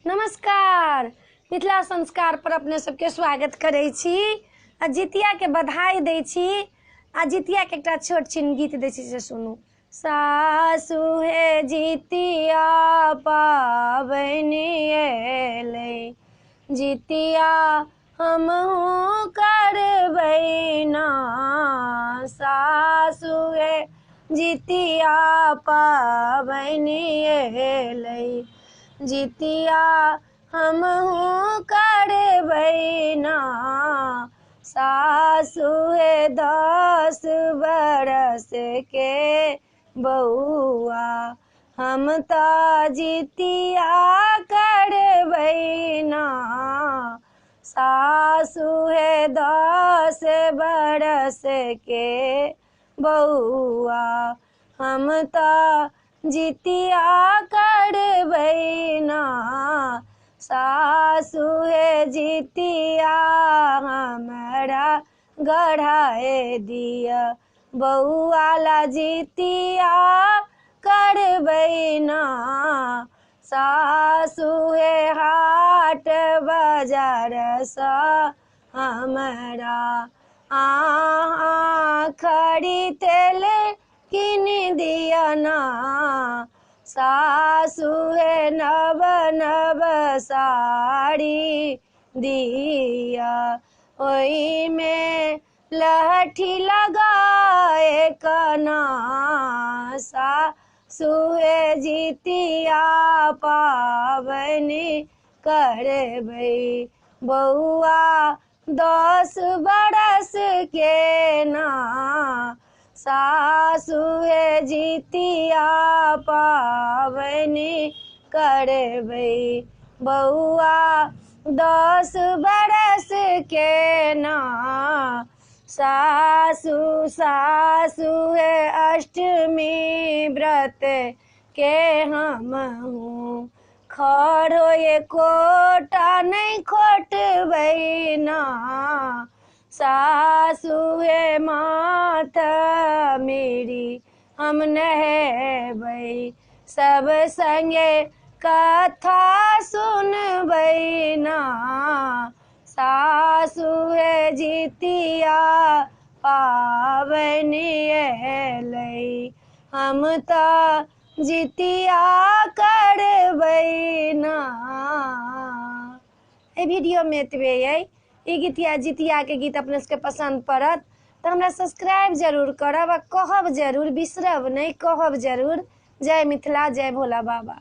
नमस्कार। मिथिला संस्कार पर अपने सबके स्वागत करै छी आ जितिया के बधाई दै छी। आ जितिया के एकटा छोट छिन गीत दै छी से सुनू। सासु हे जितिया पाबनि एलै, जितिया हमहूँ करबै ना। सासु हे जितिया पाबनि एलै, जितिया हमहूँ करबै ना। सासु हे 10 बरस के बउआ, हम तऽ जितिया करबै ना। सासु हे 10 बरस के बउआ, हम तऽ जितिया करबै ना। सासु हे जितिया हमरा गढ़ाए दिया, बउआ ला जितिया करबै ना। सासु हे हाट बाजार सा हमरा आहाँ खड़ी तेल किन दिया ना। सासु हे नव नव साड़ी दिया, ओई में लहठी लगाए कना। सासु हे जितिया पाबनि करबै, बउआ 10 बरस के ना। सासु हे जितिया पाबनि करबै, बउआ 10 बरस के ना। सासु हे अष्टमी व्रत के हमहूँ खड़ो एकोटा नहीं खोटबै ना। सासु हे माथ मेरी हम नहेबै, सब संगे कथा सुनबै ना। सासु हे जितिया पाबनि एलै, हम तऽ जितिया करबै ना। ए वीडियो में एतबे अइ। ई गीतिया जितिया के गीत अपने सबके पसंद पड़त तो हमरा सब्सक्राइब जरूर करब आ कहब जरूर, बिसरब नहीं, कहब जरूर। जय मिथिला, जय भोला बाबा।